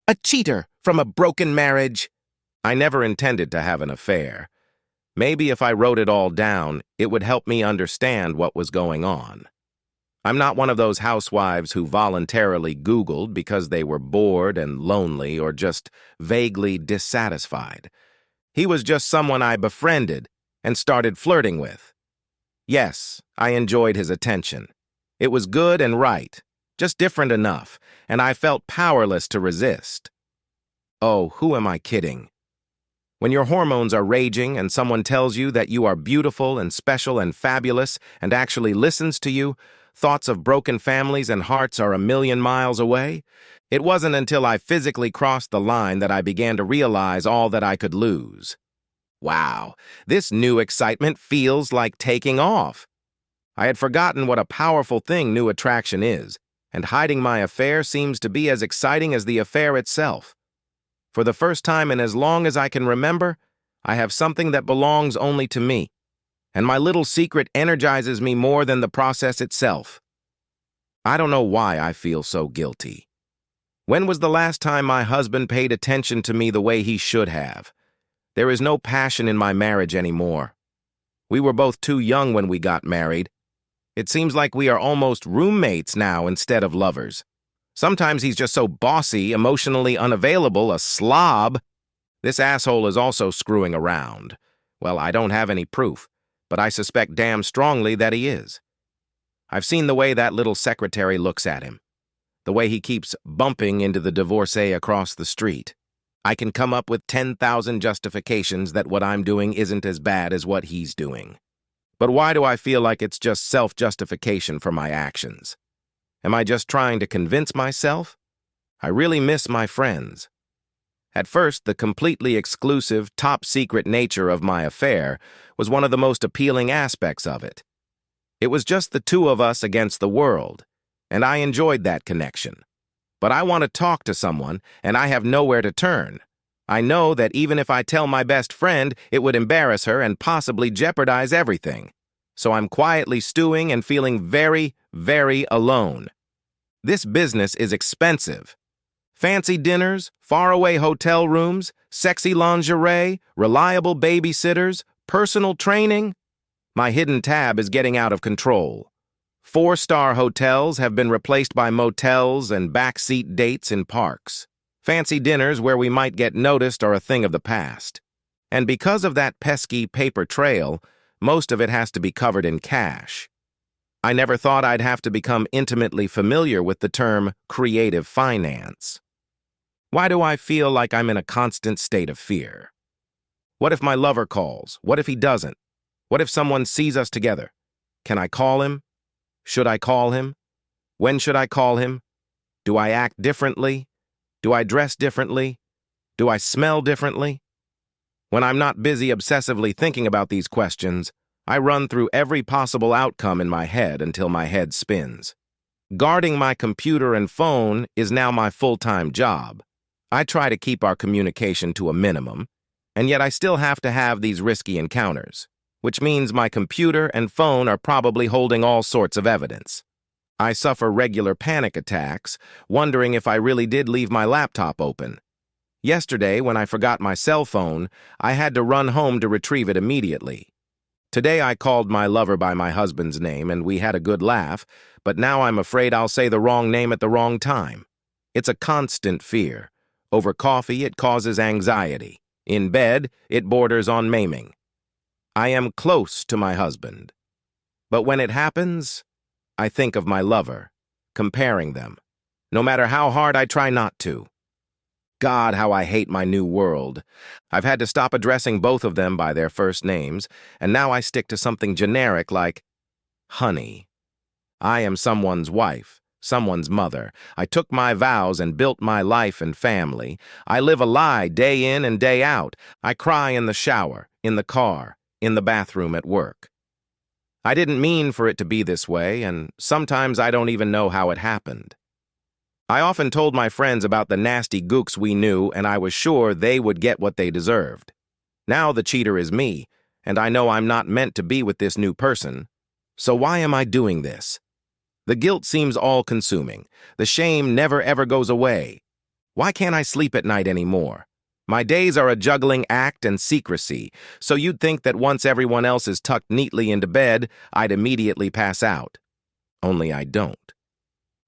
A cheater from a broken marriage. I never intended to have an affair. Maybe if I wrote it all down, it would help me understand what was going on. I'm not one of those housewives who voluntarily Googled because they were bored and lonely or just vaguely dissatisfied. He was just someone I befriended and started flirting with. Yes, I enjoyed his attention. It was good and right, just different enough, and I felt powerless to resist. Oh, who am I kidding? When your hormones are raging and someone tells you that you are beautiful and special and fabulous and actually listens to you, thoughts of broken families and hearts are a million miles away. It wasn't until I physically crossed the line that I began to realize all that I could lose. Wow, this new excitement feels like taking off. I had forgotten what a powerful thing new attraction is, and hiding my affair seems to be as exciting as the affair itself. For the first time in as long as I can remember, I have something that belongs only to me, and my little secret energizes me more than the process itself. I don't know why I feel so guilty. When was the last time my husband paid attention to me the way he should have? There is no passion in my marriage anymore. We were both too young when we got married. It seems like we are almost roommates now instead of lovers. Sometimes he's just so bossy, emotionally unavailable, a slob. This asshole is also screwing around. Well, I don't have any proof, but I suspect damn strongly that he is. I've seen the way that little secretary looks at him, the way he keeps bumping into the divorcee across the street. I can come up with 10,000 justifications that what I'm doing isn't as bad as what he's doing. But why do I feel like it's just self-justification for my actions? Am I just trying to convince myself? I really miss my friends. At first, the completely exclusive, top-secret nature of my affair was one of the most appealing aspects of it. It was just the two of us against the world, and I enjoyed that connection. But I want to talk to someone, and I have nowhere to turn. I know that even if I tell my best friend, it would embarrass her and possibly jeopardize everything. So I'm quietly stewing and feeling very, very alone. This business is expensive. Fancy dinners, faraway hotel rooms, sexy lingerie, reliable babysitters, personal training. My hidden tab is getting out of control. 4-star hotels have been replaced by motels and backseat dates in parks. Fancy dinners where we might get noticed are a thing of the past. And because of that pesky paper trail, most of it has to be covered in cash. I never thought I'd have to become intimately familiar with the term creative finance. Why do I feel like I'm in a constant state of fear? What if my lover calls? What if he doesn't? What if someone sees us together? Can I call him? Should I call him? When should I call him? Do I act differently? Do I dress differently? Do I smell differently? When I'm not busy obsessively thinking about these questions, I run through every possible outcome in my head until my head spins. Guarding my computer and phone is now my full-time job. I try to keep our communication to a minimum, and yet I still have to have these risky encounters, which means my computer and phone are probably holding all sorts of evidence. I suffer regular panic attacks, wondering if I really did leave my laptop open. Yesterday, when I forgot my cell phone, I had to run home to retrieve it immediately. Today I called my lover by my husband's name and we had a good laugh, but now I'm afraid I'll say the wrong name at the wrong time. It's a constant fear. Over coffee, it causes anxiety. In bed, it borders on maiming. I am close to my husband. But when it happens, I think of my lover, comparing them, no matter how hard I try not to. God, how I hate my new world. I've had to stop addressing both of them by their first names, and now I stick to something generic like, honey. I am someone's wife, someone's mother. I took my vows and built my life and family. I live a lie day in and day out. I cry in the shower, in the car, in the bathroom at work. I didn't mean for it to be this way, and sometimes I don't even know how it happened. I often told my friends about the nasty gooks we knew, and I was sure they would get what they deserved. Now the cheater is me, and I know I'm not meant to be with this new person. So why am I doing this? The guilt seems all-consuming. The shame never ever goes away. Why can't I sleep at night anymore? My days are a juggling act and secrecy, so you'd think that once everyone else is tucked neatly into bed, I'd immediately pass out. Only I don't.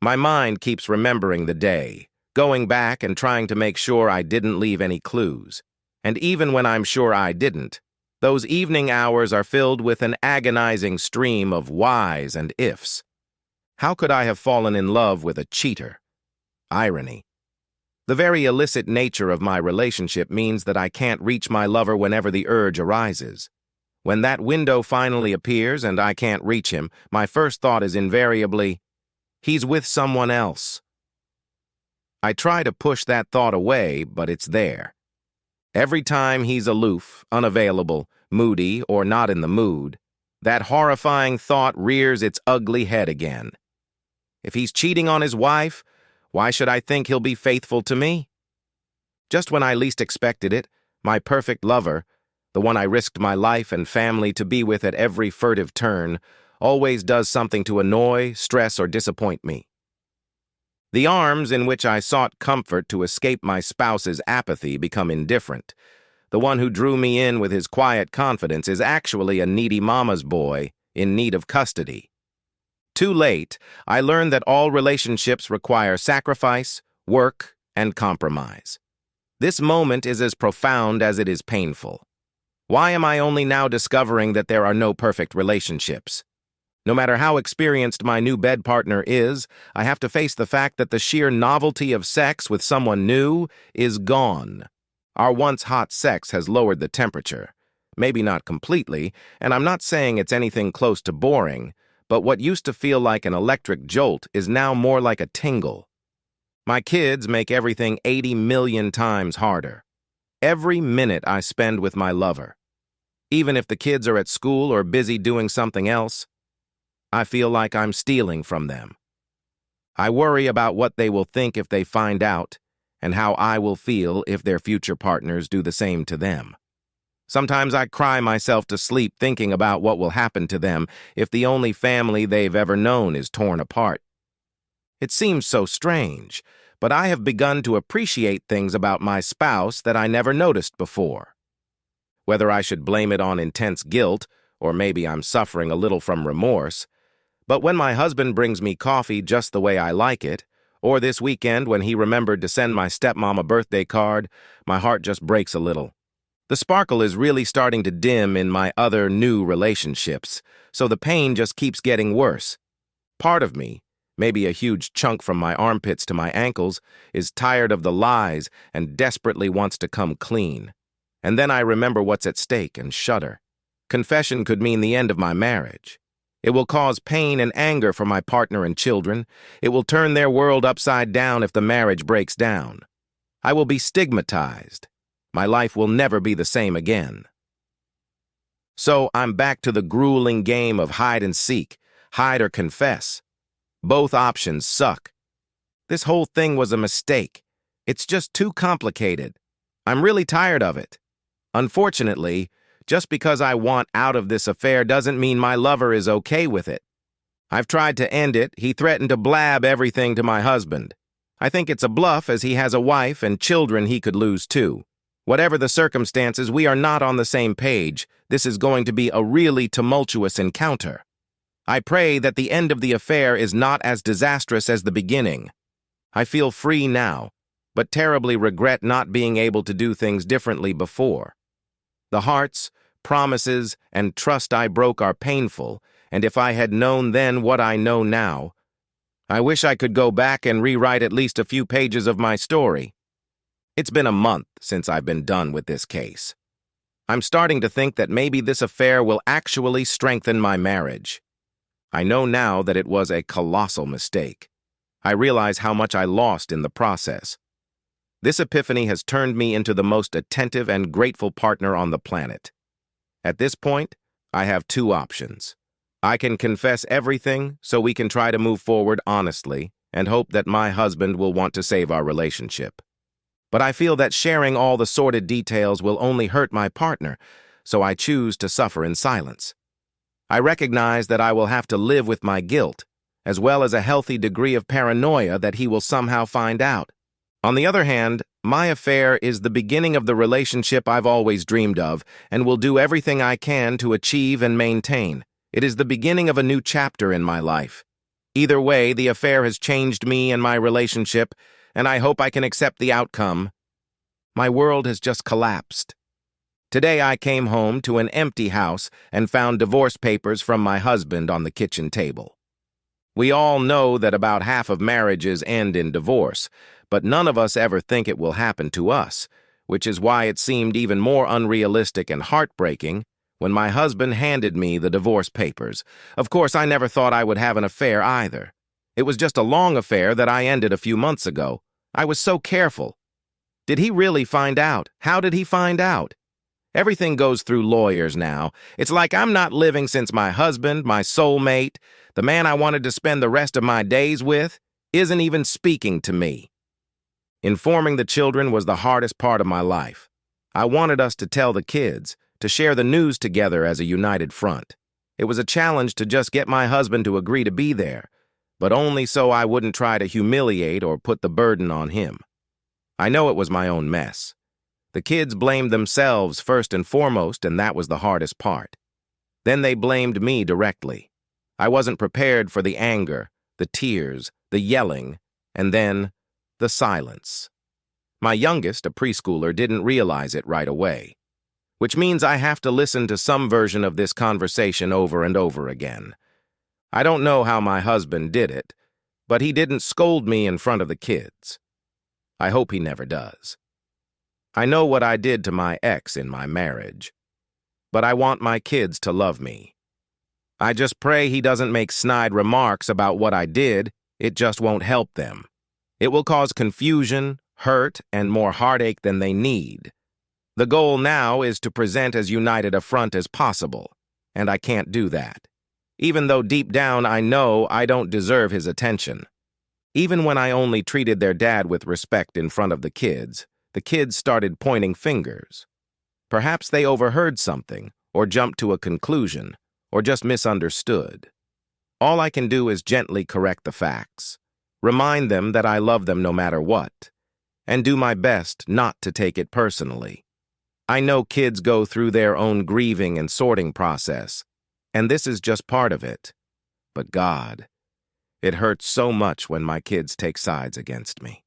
My mind keeps remembering the day, going back and trying to make sure I didn't leave any clues. And even when I'm sure I didn't, those evening hours are filled with an agonizing stream of whys and ifs. How could I have fallen in love with a cheater? Irony. The very illicit nature of my relationship means that I can't reach my lover whenever the urge arises. When that window finally appears and I can't reach him, my first thought is invariably, he's with someone else. I try to push that thought away, but it's there. Every time he's aloof, unavailable, moody, or not in the mood, that horrifying thought rears its ugly head again. If he's cheating on his wife, why should I think he'll be faithful to me? Just when I least expected it, my perfect lover, the one I risked my life and family to be with at every furtive turn, always does something to annoy, stress, or disappoint me. The arms in which I sought comfort to escape my spouse's apathy become indifferent. The one who drew me in with his quiet confidence is actually a needy mama's boy in need of custody. Too late, I learned that all relationships require sacrifice, work, and compromise. This moment is as profound as it is painful. Why am I only now discovering that there are no perfect relationships? No matter how experienced my new bed partner is, I have to face the fact that the sheer novelty of sex with someone new is gone. Our once hot sex has lowered the temperature. Maybe not completely, and I'm not saying it's anything close to boring, but what used to feel like an electric jolt is now more like a tingle. My kids make everything 80 million times harder. Every minute I spend with my lover. Even if the kids are at school or busy doing something else, I feel like I'm stealing from them. I worry about what they will think if they find out, and how I will feel if their future partners do the same to them. Sometimes I cry myself to sleep thinking about what will happen to them if the only family they've ever known is torn apart. It seems so strange, but I have begun to appreciate things about my spouse that I never noticed before. Whether I should blame it on intense guilt, or maybe I'm suffering a little from remorse, but when my husband brings me coffee just the way I like it, or this weekend when he remembered to send my stepmom a birthday card, my heart just breaks a little. The sparkle is really starting to dim in my other new relationships, so the pain just keeps getting worse. Part of me, maybe a huge chunk from my armpits to my ankles, is tired of the lies and desperately wants to come clean. And then I remember what's at stake and shudder. Confession could mean the end of my marriage. It will cause pain and anger for my partner and children. It will turn their world upside down if the marriage breaks down. I will be stigmatized. My life will never be the same again. So I'm back to the grueling game of hide and seek, hide or confess. Both options suck. This whole thing was a mistake. It's just too complicated. I'm really tired of it. Unfortunately, just because I want out of this affair doesn't mean my lover is okay with it. I've tried to end it. He threatened to blab everything to my husband. I think it's a bluff, as he has a wife and children he could lose too. Whatever the circumstances, we are not on the same page. This is going to be a really tumultuous encounter. I pray that the end of the affair is not as disastrous as the beginning. I feel free now, but terribly regret not being able to do things differently before. The hearts, promises, and trust I broke are painful, and if I had known then what I know now, I wish I could go back and rewrite at least a few pages of my story. It's been a month since I've been done with this case. I'm starting to think that maybe this affair will actually strengthen my marriage. I know now that it was a colossal mistake. I realize how much I lost in the process. This epiphany has turned me into the most attentive and grateful partner on the planet. At this point, I have two options. I can confess everything so we can try to move forward honestly and hope that my husband will want to save our relationship. But I feel that sharing all the sordid details will only hurt my partner, so I choose to suffer in silence. I recognize that I will have to live with my guilt, as well as a healthy degree of paranoia that he will somehow find out. On the other hand, my affair is the beginning of the relationship I've always dreamed of and will do everything I can to achieve and maintain. It is the beginning of a new chapter in my life. Either way, the affair has changed me and my relationship, and I hope I can accept the outcome. My world has just collapsed. Today I came home to an empty house and found divorce papers from my husband on the kitchen table. We all know that about half of marriages end in divorce, but none of us ever think it will happen to us, which is why it seemed even more unrealistic and heartbreaking when my husband handed me the divorce papers. Of course, I never thought I would have an affair either. It was just a long affair that I ended a few months ago. I was so careful. Did he really find out? How did he find out? Everything goes through lawyers now. It's like I'm not living since my husband, my soulmate, the man I wanted to spend the rest of my days with, isn't even speaking to me. Informing the children was the hardest part of my life. I wanted us to tell the kids, to share the news together as a united front. It was a challenge to just get my husband to agree to be there, but only so I wouldn't try to humiliate or put the burden on him. I know it was my own mess. The kids blamed themselves first and foremost, and that was the hardest part. Then they blamed me directly. I wasn't prepared for the anger, the tears, the yelling, and then the silence. My youngest, a preschooler, didn't realize it right away, which means I have to listen to some version of this conversation over and over again. I don't know how my husband did it, but he didn't scold me in front of the kids. I hope he never does. I know what I did to my ex in my marriage, but I want my kids to love me. I just pray he doesn't make snide remarks about what I did. It just won't help them. It will cause confusion, hurt, and more heartache than they need. The goal now is to present as united a front as possible, and I can't do that. Even though deep down I know I don't deserve his attention. Even when I only treated their dad with respect in front of the kids started pointing fingers. Perhaps they overheard something, or jumped to a conclusion, or just misunderstood. All I can do is gently correct the facts, remind them that I love them no matter what, and do my best not to take it personally. I know kids go through their own grieving and sorting process, and this is just part of it. But God, it hurts so much when my kids take sides against me.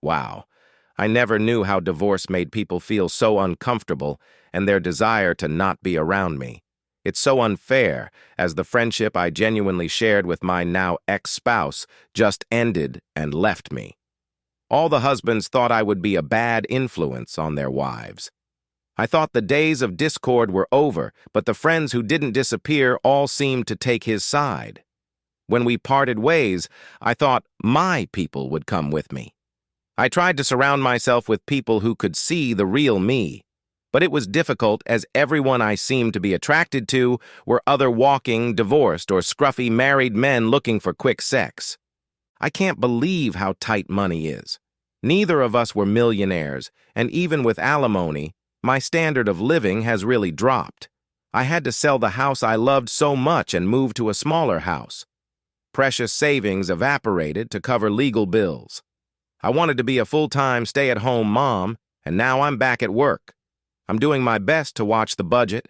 Wow. I never knew how divorce made people feel so uncomfortable and their desire to not be around me. It's so unfair, as the friendship I genuinely shared with my now ex-spouse just ended and left me. All the husbands thought I would be a bad influence on their wives. I thought the days of discord were over, but the friends who didn't disappear all seemed to take his side. When we parted ways, I thought my people would come with me. I tried to surround myself with people who could see the real me, but it was difficult as everyone I seemed to be attracted to were other walking, divorced, or scruffy married men looking for quick sex. I can't believe how tight money is. Neither of us were millionaires, and even with alimony, my standard of living has really dropped. I had to sell the house I loved so much and move to a smaller house. Precious savings evaporated to cover legal bills. I wanted to be a full-time, stay-at-home mom, and now I'm back at work. I'm doing my best to watch the budget,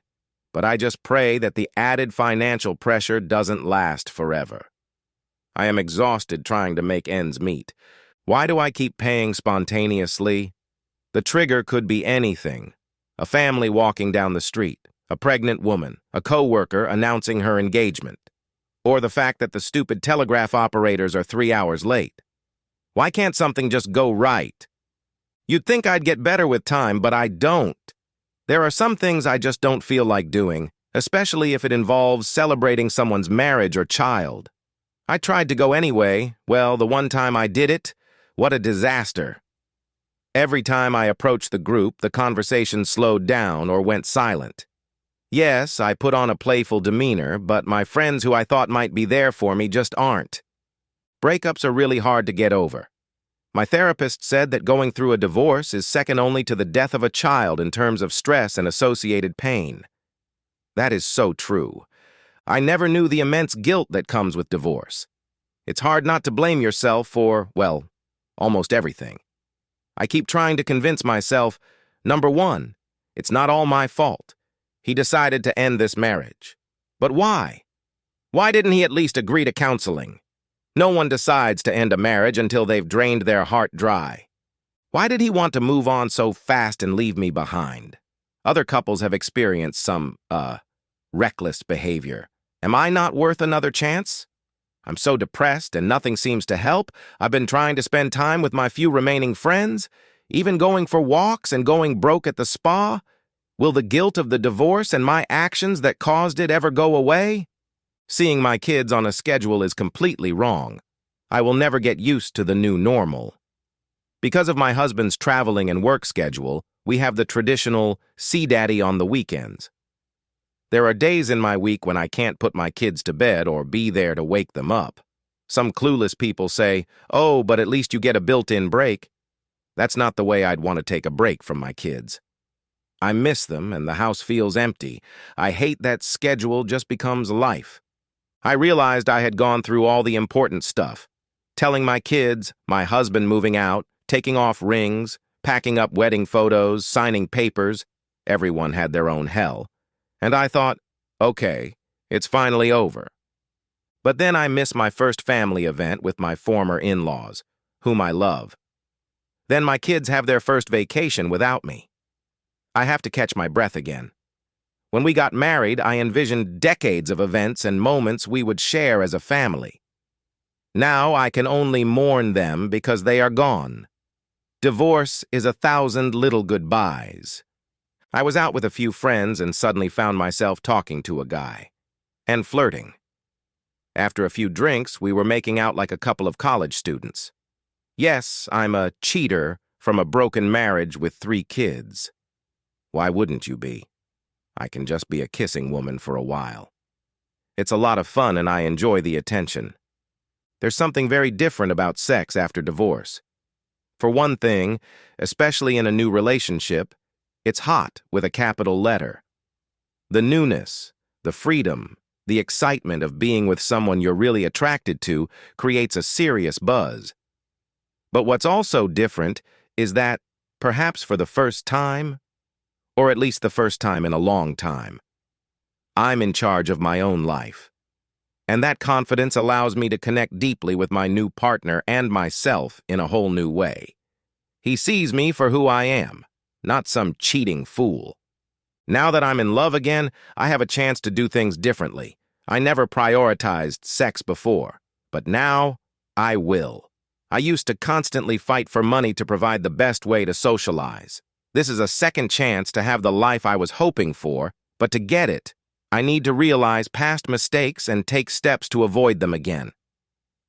but I just pray that the added financial pressure doesn't last forever. I am exhausted trying to make ends meet. Why do I keep paying spontaneously? The trigger could be anything. A family walking down the street, a pregnant woman, a coworker announcing her engagement, or the fact that the stupid telegraph operators are 3 hours late. Why can't something just go right? You'd think I'd get better with time, but I don't. There are some things I just don't feel like doing, especially if it involves celebrating someone's marriage or child. I tried to go anyway. Well, the one time I did it, what a disaster. Every time I approached the group, the conversation slowed down or went silent. Yes, I put on a playful demeanor, but my friends who I thought might be there for me just aren't. Breakups are really hard to get over. My therapist said that going through a divorce is second only to the death of a child in terms of stress and associated pain. That is so true. I never knew the immense guilt that comes with divorce. It's hard not to blame yourself for, well, almost everything. I keep trying to convince myself, number one, it's not all my fault. He decided to end this marriage. But why? Why didn't he at least agree to counseling? No one decides to end a marriage until they've drained their heart dry. Why did he want to move on so fast and leave me behind? Other couples have experienced some, reckless behavior. Am I not worth another chance? I'm so depressed and nothing seems to help. I've been trying to spend time with my few remaining friends, even going for walks and going broke at the spa. Will the guilt of the divorce and my actions that caused it ever go away? Seeing my kids on a schedule is completely wrong. I will never get used to the new normal. Because of my husband's traveling and work schedule, we have the traditional see daddy on the weekends. There are days in my week when I can't put my kids to bed or be there to wake them up. Some clueless people say, "Oh, but at least you get a built-in break." That's not the way I'd want to take a break from my kids. I miss them and the house feels empty. I hate that schedule just becomes life. I realized I had gone through all the important stuff. Telling my kids, my husband moving out, taking off rings, packing up wedding photos, signing papers. Everyone had their own hell. And I thought, okay, it's finally over. But then I miss my first family event with my former in-laws, whom I love. Then my kids have their first vacation without me. I have to catch my breath again. When we got married, I envisioned decades of events and moments we would share as a family. Now I can only mourn them because they are gone. Divorce is 1,000 little goodbyes. I was out with a few friends and suddenly found myself talking to a guy. And flirting. After a few drinks, we were making out like a couple of college students. Yes, I'm a cheater from a broken marriage with 3 kids. Why wouldn't you be? I can just be a kissing woman for a while. It's a lot of fun and I enjoy the attention. There's something very different about sex after divorce. For one thing, especially in a new relationship, it's hot with a capital letter. The newness, the freedom, the excitement of being with someone you're really attracted to creates a serious buzz. But what's also different is that, perhaps for the first time, or at least the first time in a long time, I'm in charge of my own life. And that confidence allows me to connect deeply with my new partner and myself in a whole new way. He sees me for who I am, not some cheating fool. Now that I'm in love again, I have a chance to do things differently. I never prioritized sex before, but now I will. I used to constantly fight for money to provide the best way to socialize. This is a second chance to have the life I was hoping for, but to get it, I need to realize past mistakes and take steps to avoid them again.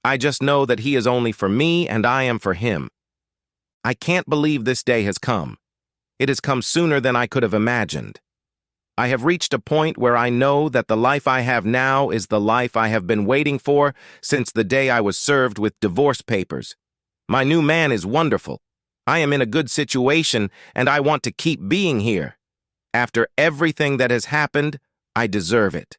I just know that he is only for me and I am for him. I can't believe this day has come. It has come sooner than I could have imagined. I have reached a point where I know that the life I have now is the life I have been waiting for since the day I was served with divorce papers. My new man is wonderful. I am in a good situation and I want to keep being here. After everything that has happened, I deserve it.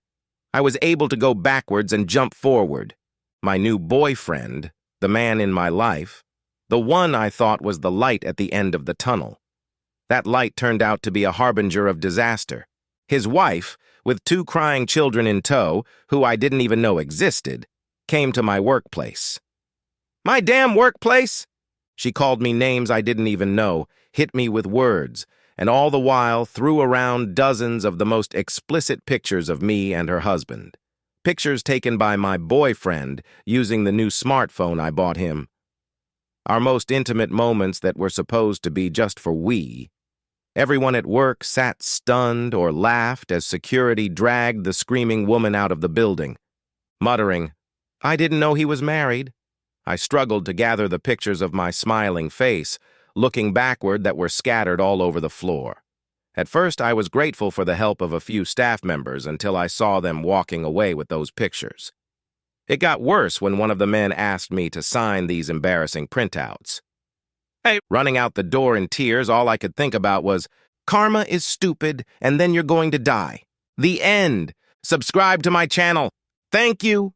I was able to go backwards and jump forward. My new boyfriend, the man in my life, the one I thought was the light at the end of the tunnel. That light turned out to be a harbinger of disaster. His wife, with 2 crying children in tow, who I didn't even know existed, came to my workplace. My damn workplace! She called me names I didn't even know, hit me with words, and all the while threw around dozens of the most explicit pictures of me and her husband. Pictures taken by my boyfriend using the new smartphone I bought him. Our most intimate moments that were supposed to be just for we. Everyone at work sat stunned or laughed as security dragged the screaming woman out of the building, muttering, "I didn't know he was married." I struggled to gather the pictures of my smiling face, looking backward that were scattered all over the floor. At first, I was grateful for the help of a few staff members until I saw them walking away with those pictures. It got worse when one of the men asked me to sign these embarrassing printouts. Running out the door in tears, all I could think about was, karma is stupid, and then you're going to die. The end. Subscribe to my channel. Thank you.